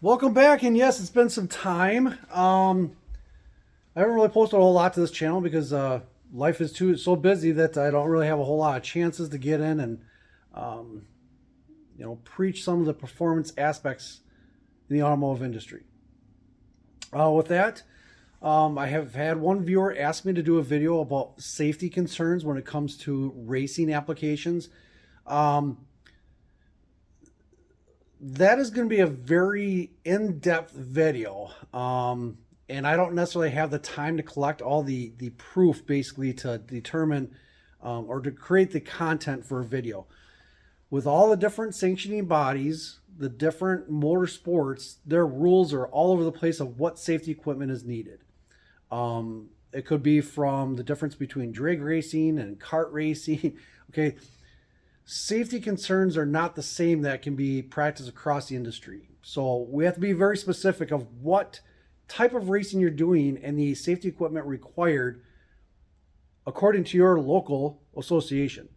Welcome back, and yes, it's been some time. I haven't really posted a whole lot to this channel because life is so busy that I don't really have a whole lot of chances to get in and um, preach some of the performance aspects in the automotive industry. With that, I have had one viewer ask me to do a video about safety concerns when it comes to racing applications. Um, that is going to be a very in-depth video. And I don't necessarily have the time to collect all the proof basically to determine or to create the content for a video. With all the different sanctioning bodies, the different motorsports, their rules are all over the place of what safety equipment is needed. It could be from the difference between drag racing and kart racing. Okay, safety concerns are not the same that can be practiced across the industry. So we have to be very specific of what type of racing you're doing and the safety equipment required according to your local association.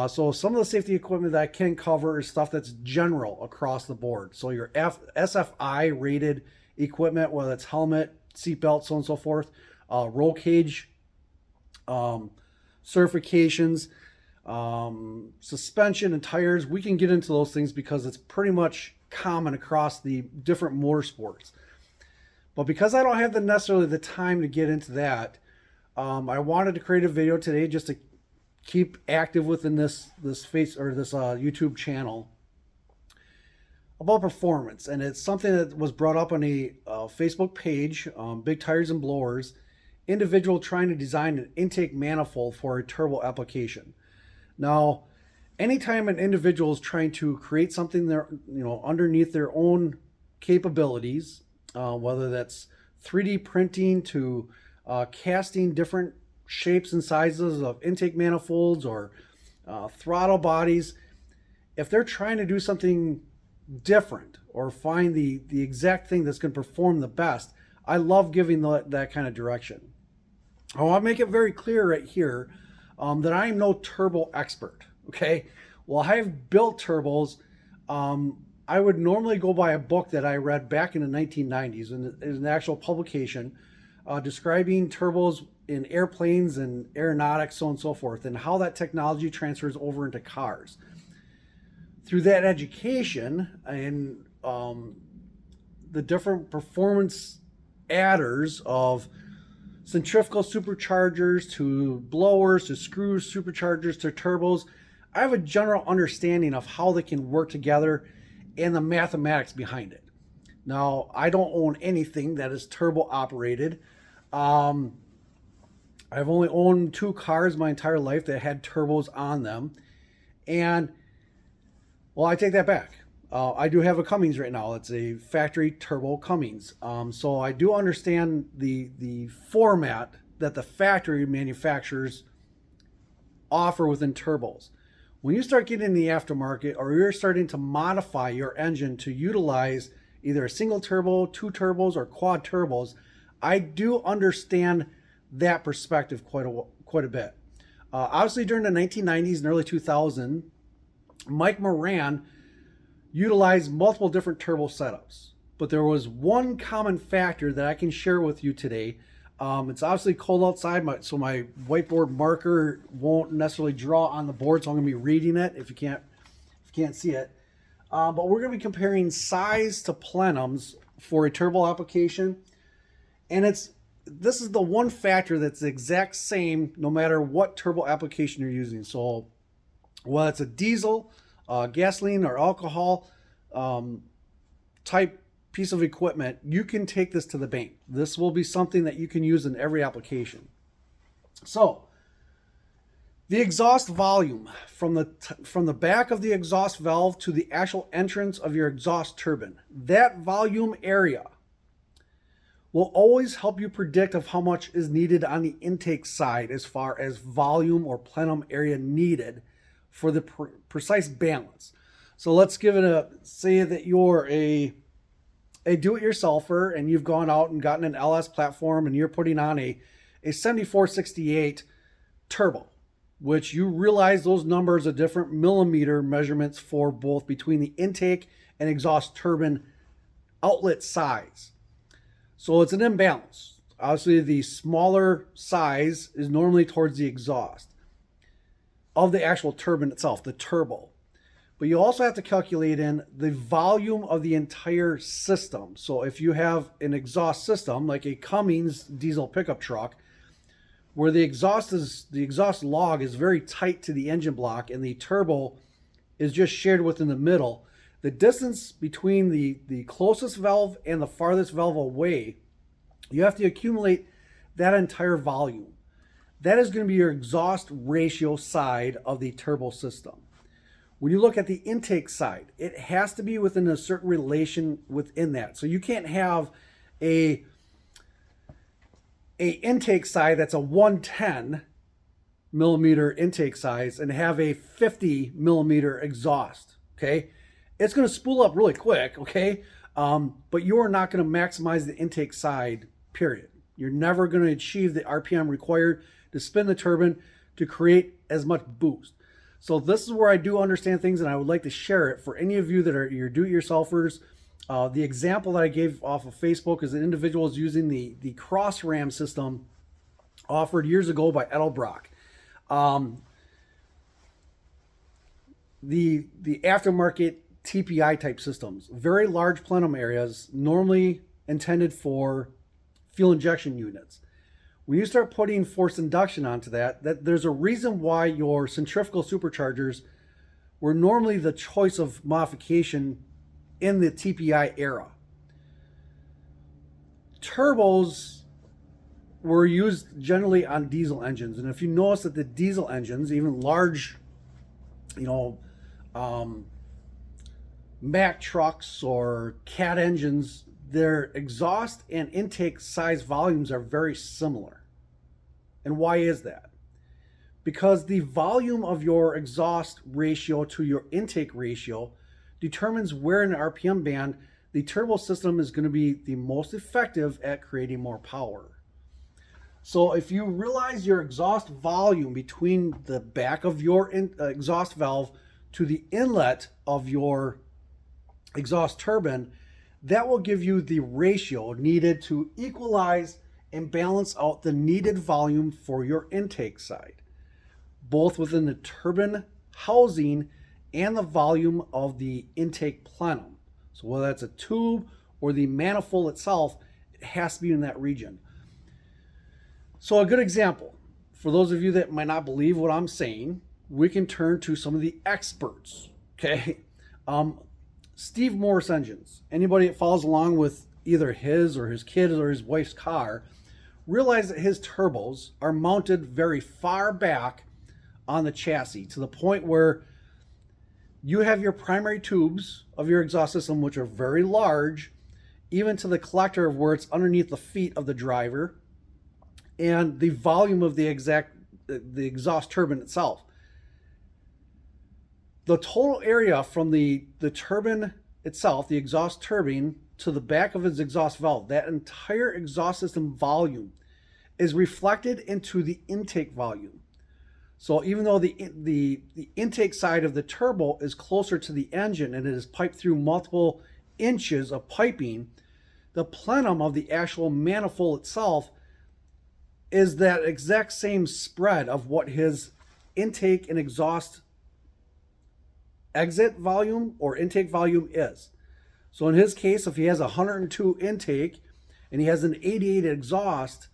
So some of the safety equipment that I can cover is stuff that's general across the board. So your SFI rated equipment, whether it's helmet, seatbelt, so on and so forth, roll cage certifications, suspension and tires. We can get into those things because it's pretty much common across the different motorsports. But because I don't have necessarily the time to get into that, I wanted to create a video today just to keep active within this YouTube channel about performance. And it's something that was brought up on a Facebook page, Big Tires and Blowers, individual trying to design an intake manifold for a turbo application. Now, anytime an individual is trying to create something there, underneath their own capabilities, whether that's 3D printing to casting different shapes and sizes of intake manifolds or throttle bodies, if they're trying to do something different or find the exact thing that's going to perform the best, I love giving that kind of direction. I want to make it very clear right here that I am no turbo expert. Okay, well, I have built turbos. I would normally go by a book that I read back in the 1990s, and it is an actual publication describing turbos in airplanes and aeronautics, so on and so forth, and how that technology transfers over into cars. Through that education and the different performance adders of centrifugal superchargers to blowers to screws, superchargers to turbos, I have a general understanding of how they can work together and the mathematics behind it. Now, I don't own anything that is turbo operated. I've only owned 2 cars my entire life that had turbos on them. And, well, I take that back. I do have a Cummins right now. It's a factory turbo Cummins. So I do understand the format that the factory manufacturers offer within turbos. When you start getting in the aftermarket or you're starting to modify your engine to utilize either a single turbo, 2 turbos, or quad turbos, I do understand that perspective quite a bit. Obviously, during the 1990s and early 2000s, Mike Moran utilized multiple different turbo setups. But there was one common factor that I can share with you today. It's obviously cold outside, so my whiteboard marker won't necessarily draw on the board, so I'm going to be reading it if you can't see it. But we're going to be comparing size to plenums for a turbo application. And this is the one factor that's the exact same no matter what turbo application you're using. So whether it's a diesel, gasoline, or alcohol type piece of equipment, you can take this to the bank. This will be something that you can use in every application. So the exhaust volume from the back of the exhaust valve to the actual entrance of your exhaust turbine, that volume area will always help you predict of how much is needed on the intake side as far as volume or plenum area needed for the precise balance. So let's give it say that you're a do-it-yourselfer and you've gone out and gotten an LS platform and you're putting on a 7468 turbo, which you realize those numbers are different millimeter measurements for both between the intake and exhaust turbine outlet size. So it's an imbalance. Obviously, the smaller size is normally towards the exhaust of the actual turbine itself, the turbo. But you also have to calculate in the volume of the entire system. So if you have an exhaust system like a Cummins diesel pickup truck, where the exhaust log is very tight to the engine block and the turbo is just shared within the middle, the distance between the closest valve and the farthest valve away, you have to accumulate that entire volume. That is going to be your exhaust ratio side of the turbo system. When you look at the intake side, it has to be within a certain relation within that. So you can't have a intake side that's a 110 millimeter intake size and have a 50 millimeter exhaust. Okay, it's going to spool up really quick. Okay, but you are not going to maximize the intake side. Period. You're never going to achieve the RPM required to spin the turbine to create as much boost. So this is where I do understand things, and I would like to share it for any of you that are your do-it-yourselfers. The example that I gave off of Facebook is an individual is using the cross ram system offered years ago by Edelbrock. The aftermarket TPI type systems, very large plenum areas, normally intended for fuel injection units. When you start putting forced induction onto that there's a reason why your centrifugal superchargers were normally the choice of modification in the TPI era. Turbos were used generally on diesel engines, and if you notice that the diesel engines, even large, Mack trucks or Cat engines, their exhaust and intake size volumes are very similar. And why is that? Because the volume of your exhaust ratio to your intake ratio determines where in the RPM band the turbo system is going to be the most effective at creating more power. So if you realize your exhaust volume between the back of your exhaust valve to the inlet of your exhaust turbine, that will give you the ratio needed to equalize and balance out the needed volume for your intake side, both within the turbine housing and the volume of the intake plenum. So whether that's a tube or the manifold itself, it has to be in that region. So a good example, for those of you that might not believe what I'm saying, we can turn to some of the experts, okay? Steve Morris engines. Anybody that follows along with either his or his kid or his wife's car realize that his turbos are mounted very far back on the chassis to the point where you have your primary tubes of your exhaust system, which are very large, even to the collector of where it's underneath the feet of the driver, and the volume of the exhaust turbine itself. The total area from the turbine itself, the exhaust turbine, to the back of its exhaust valve, that entire exhaust system volume is reflected into the intake volume. So even though the intake side of the turbo is closer to the engine and it is piped through multiple inches of piping, the plenum of the actual manifold itself is that exact same spread of what his intake and exhaust exit volume or intake volume is. So in his case, if he has 102 intake and he has an 88 exhaust,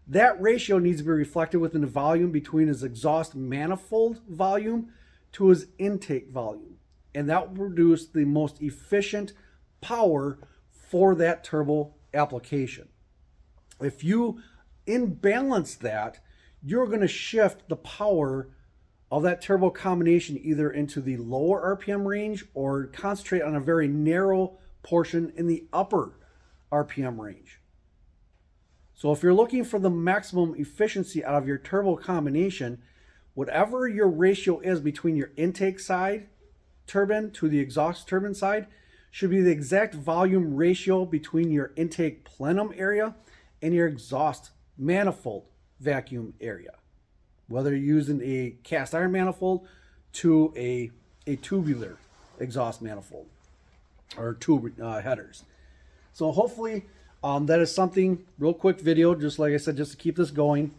that ratio needs to be reflected within the volume between his exhaust manifold volume to his intake volume. And that will produce the most efficient power for that turbo application. If you imbalance that, you're going to shift the power of that turbo combination either into the lower RPM range or concentrate on a very narrow portion in the upper RPM range. So if you're looking for the maximum efficiency out of your turbo combination, whatever your ratio is between your intake side turbine to the exhaust turbine side should be the exact volume ratio between your intake plenum area and your exhaust manifold vacuum area. Whether you're using a cast iron manifold to a tubular exhaust manifold or tube headers. So hopefully that is something, real quick video, just like I said, just to keep this going.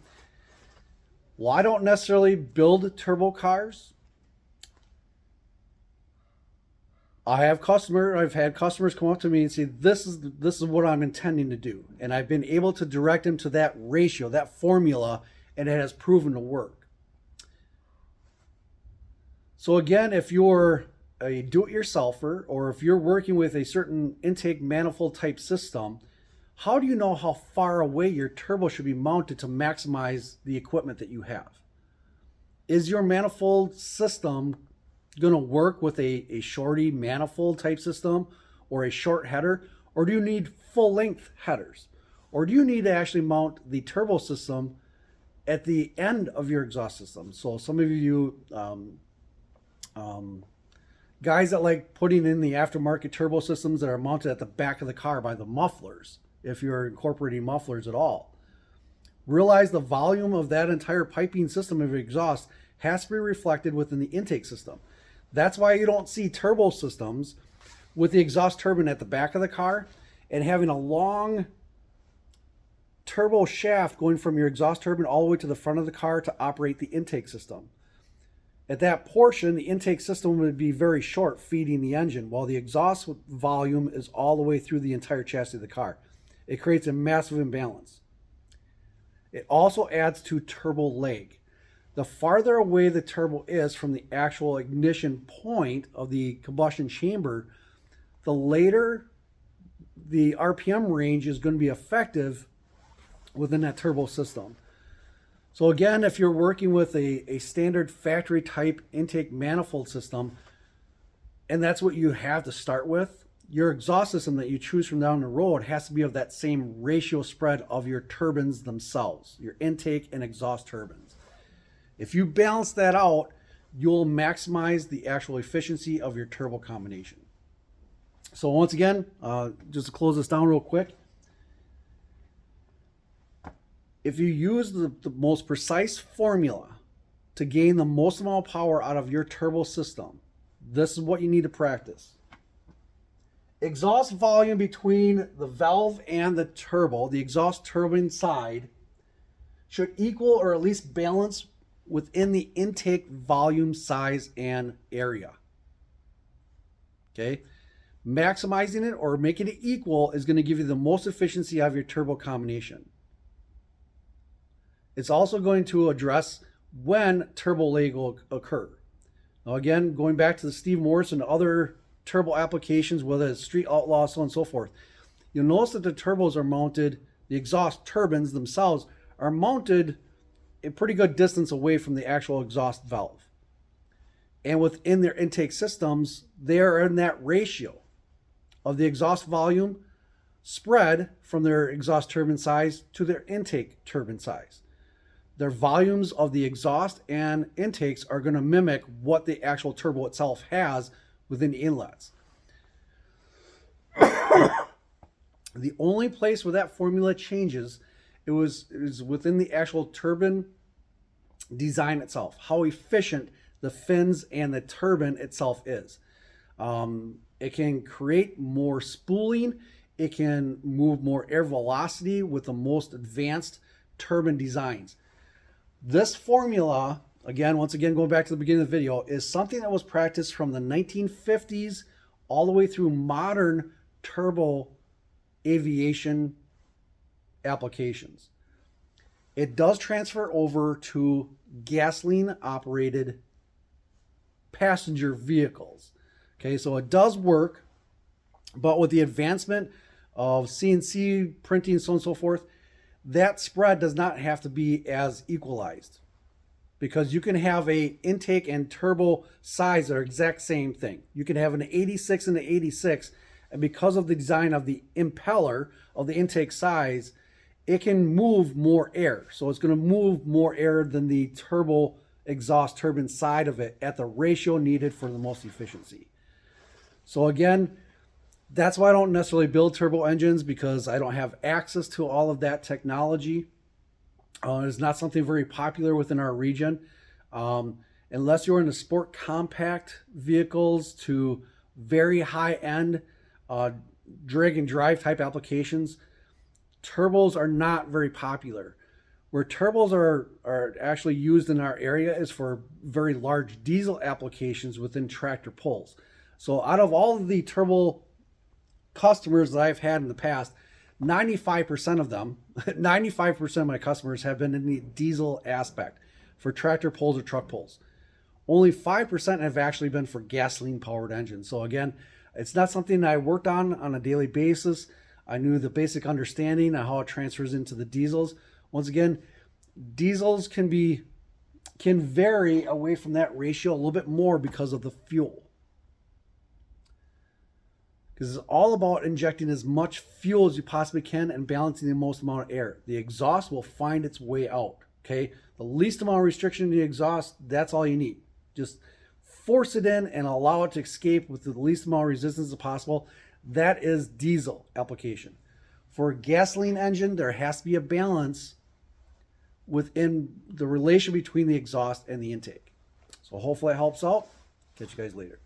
Well, I don't necessarily build turbo cars. I've had customers come up to me and say, this is what I'm intending to do. And I've been able to direct them to that ratio, that formula, and it has proven to work. So again, if you're a do-it-yourselfer, or if you're working with a certain intake manifold type system, how do you know how far away your turbo should be mounted to maximize the equipment that you have? Is your manifold system going to work with a shorty manifold type system or a short header, or do you need full length headers, or do you need to actually mount the turbo system at the end of your exhaust system? So some of you guys that like putting in the aftermarket turbo systems that are mounted at the back of the car by the mufflers, if you're incorporating mufflers at all, realize the volume of that entire piping system of your exhaust has to be reflected within the intake system. That's why you don't see turbo systems with the exhaust turbine at the back of the car and having a long turbo shaft going from your exhaust turbine all the way to the front of the car to operate the intake system. At that portion, the intake system would be very short, feeding the engine, while the exhaust volume is all the way through the entire chassis of the car. It creates a massive imbalance. It also adds to turbo lag. The farther away the turbo is from the actual ignition point of the combustion chamber, the later the RPM range is going to be effective within that turbo system. So again, if you're working with a standard factory type intake manifold system, and that's what you have to start with, your exhaust system that you choose from down the road has to be of that same ratio spread of your turbines themselves, your intake and exhaust turbines. If you balance that out, you'll maximize the actual efficiency of your turbo combination. So once again, just to close this down real quick, if you use the most precise formula to gain the most amount of power out of your turbo system, this is what you need to practice. Exhaust volume between the valve and the turbo, the exhaust turbine side, should equal or at least balance within the intake volume, size, and area. Okay? Maximizing it or making it equal is going to give you the most efficiency out of your turbo combination. It's also going to address when turbo lag will occur. Now again, going back to the Steve Morris and other turbo applications, whether it's Street Outlaw, so on and so forth, you'll notice that the turbos are mounted, the exhaust turbines themselves are mounted a pretty good distance away from the actual exhaust valve. And within their intake systems, they are in that ratio of the exhaust volume spread from their exhaust turbine size to their intake turbine size. Their volumes of the exhaust and intakes are going to mimic what the actual turbo itself has within the inlets. The only place where that formula changes is within the actual turbine design itself, how efficient the fins and the turbine itself is. It can create more spooling. It can move more air velocity with the most advanced turbine designs. This formula, once again, going back to the beginning of the video, is something that was practiced from the 1950s all the way through modern turbo aviation applications. It does transfer over to gasoline-operated passenger vehicles. Okay, so it does work, but with the advancement of CNC printing, so on and so forth, that spread does not have to be as equalized, because you can have a intake and turbo size that are exact same thing. You can have an 86 and an 86, and because of the design of the impeller of the intake size, it can move more air. So it's going to move more air than the turbo exhaust turbine side of it at the ratio needed for the most efficiency. So again, that's why I don't necessarily build turbo engines, because I don't have access to all of that technology. It's not something very popular within our region. Unless you're in the sport compact vehicles to very high end drag and drive type applications, turbos are not very popular. Where turbos are actually used in our area is for very large diesel applications within tractor pulls. So out of all of the turbo customers that I've had in the past, 95% of them, 95% of my customers have been in the diesel aspect for tractor pulls or truck pulls. Only 5% have actually been for gasoline powered engines. So again, it's not something that I worked on a daily basis. I knew the basic understanding of how it transfers into the diesels. Once again, diesels can vary away from that ratio a little bit more because of the fuel. Because it's all about injecting as much fuel as you possibly can and balancing the most amount of air. The exhaust will find its way out, okay? The least amount of restriction in the exhaust, that's all you need. Just force it in and allow it to escape with the least amount of resistance as possible. That is diesel application. For a gasoline engine, there has to be a balance within the relation between the exhaust and the intake. So hopefully it helps out. Catch you guys later.